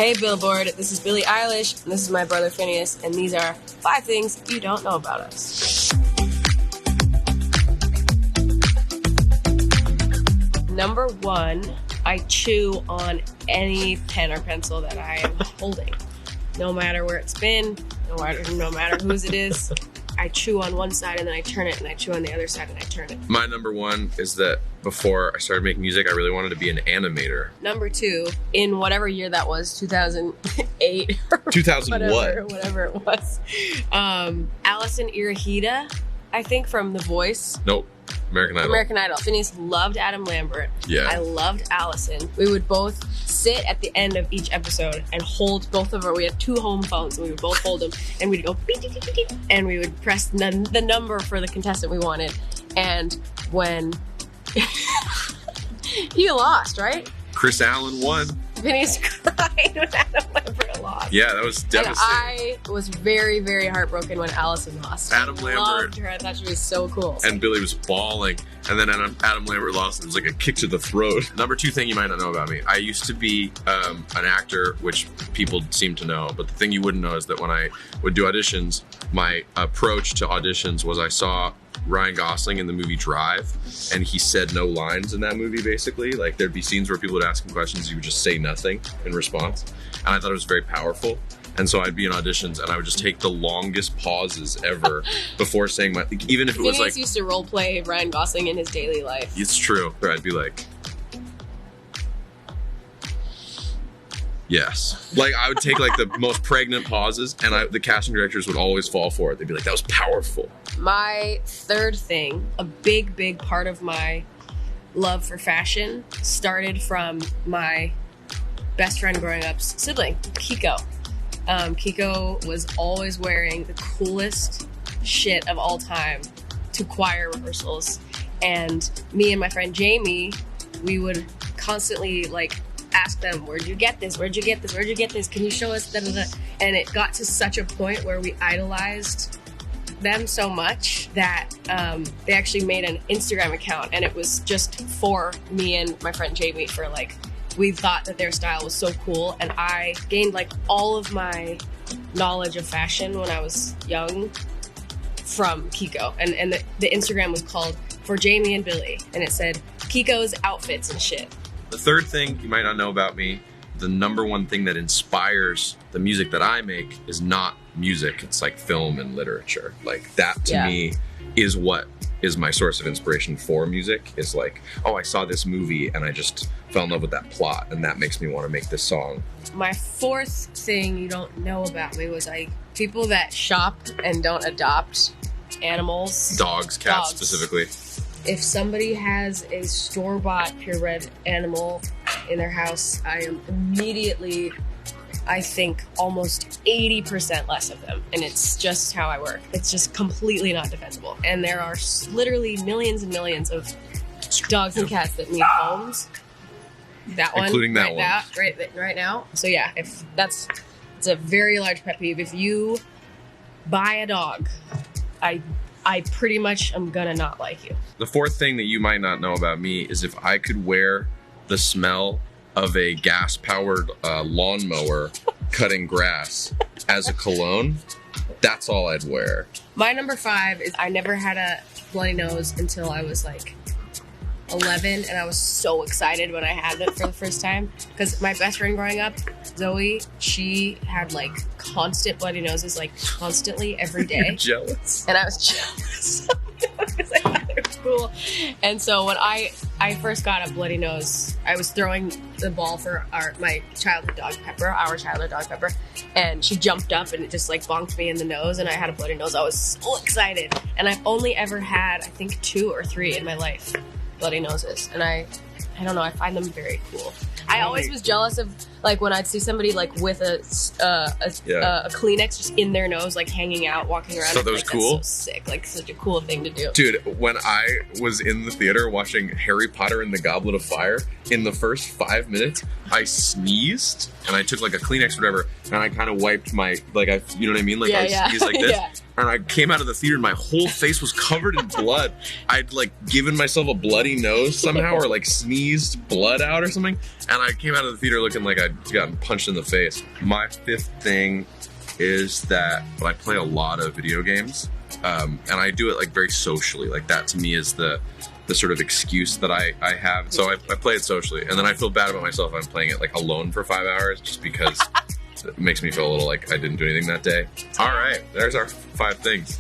Hey Bilbord, this is Billie Eilish, and this is my brother Phineas, and these are 5 things you don't know about us. Number 1, I chew on any pen or pencil that I am holding. No matter where it's been, no matter whose it is, I chew on one side and then I turn it, and I chew on the other side and I turn it. My number 1 is that before I started making music, I really wanted to be an animator. Number 2, in whatever year that was, 2008 or 2000 whatever it was. Allison Irahita, I think, from The Voice. Nope. American Idol. Phineas loved Adam Lambert. Yeah. I loved Allison. We would both sit at the end of each episode and hold both of our, we had 2 home phones, and we would both hold them, and we'd go beep, beep, beep, beep, beep, and we would press the number for the contestant we wanted. And when he lost, right? Chris Allen won. Phineas cried when Adam Lambert lost. Yeah, that was devastating. And I was very, very heartbroken when Allison lost. Adam Lambert. Loved her. I thought she was so cool. And Billy was bawling. And then Adam Lambert lost, and it was like a kick to the throat. Number 2 thing you might not know about me. I used to be an actor, which people seem to know. But the thing you wouldn't know is that when I would do auditions, my approach to auditions was I saw Ryan Gosling in the movie Drive, and he said no lines in that movie, basically. Like, there'd be scenes where people would ask him questions, he would just say nothing in response. And I thought it was very powerful. And so I'd be in auditions, and I would just take the longest pauses ever before saying my, like, even if it was like... used to role play Ryan Gosling in his daily life. It's true. Where I'd be like... Yes. Like, I would take like the most pregnant pauses, and the casting directors would always fall for it. They'd be like, that was powerful. My 3rd thing, a big, big part of my love for fashion, started from my best friend growing up's sibling, Kiko. Kiko was always wearing the coolest shit of all time to choir rehearsals. And me and my friend Jamie, we would constantly like ask them, where'd you get this? Where'd you get this? Where'd you get this? Can you show us? Da, da, da. And it got to such a point where we idolized them so much that they actually made an Instagram account, and it was just for me and my friend Jamie for like, we thought that their style was so cool, and I gained like all of my knowledge of fashion when I was young from Kiko. And the Instagram was called For Jamie and Billy, and it said Kiko's outfits and shit. The 3rd thing you might not know about me, the number 1 thing that inspires the music that I make is not music. It's like film and literature. Like, that to me is what is my source of inspiration for music. Is like, oh, I saw this movie and I just fell in love with that plot, and that makes me want to make this song. My 4th thing you don't know about me was people that shop and don't adopt animals. Dogs, cats specifically. If somebody has a store-bought purebred animal in their house, I am immediately, I think, almost 80% less of them. And it's just how I work. It's just completely not defensible. And there are literally millions and millions of dogs and cats that need homes. That one. Including that one. Right now. So yeah, it's a very large pet peeve. If you buy a dog, I pretty much am gonna not like you. The 4th thing that you might not know about me is if I could wear the smell of a gas-powered lawnmower cutting grass as a cologne, that's all I'd wear. My number 5 is I never had a bloody nose until I was like 11, and I was so excited when I had it for the first time, because my best friend growing up, Zoe, she had like constant bloody noses, like constantly every day. You're jealous. And I was jealous because I thought it was cool. And so when I first got a bloody nose, I was throwing the ball for my childhood dog Pepper, and she jumped up and it just like bonked me in the nose, and I had a bloody nose. I was so excited, and I've only ever had, I think, 2 or 3 in my life. Bloody noses, and I don't know, I find them very cool. I always was jealous of like when I'd see somebody like with a Kleenex just in their nose, like hanging out, walking around. So that was cool. That's so sick, like such a cool thing to do. Dude, when I was in the theater watching Harry Potter and the Goblet of Fire, in the first 5 minutes, I sneezed and I took like a Kleenex or whatever, and I kind of wiped my you know what I mean? Like I sneezed like this. Yeah. And I came out of the theater and my whole face was covered in blood. I'd like given myself a bloody nose somehow, or like sneezed blood out or something. And I came out of the theater looking like a I'd gotten punched in the face. My fifth thing is that I play a lot of video games, and I do it like very socially. Like that to me is the sort of excuse that I have. So I play it socially, and then I feel bad about myself if I'm playing it like alone for 5 hours, just because it makes me feel a little like I didn't do anything that day. All right, there's our 5 things.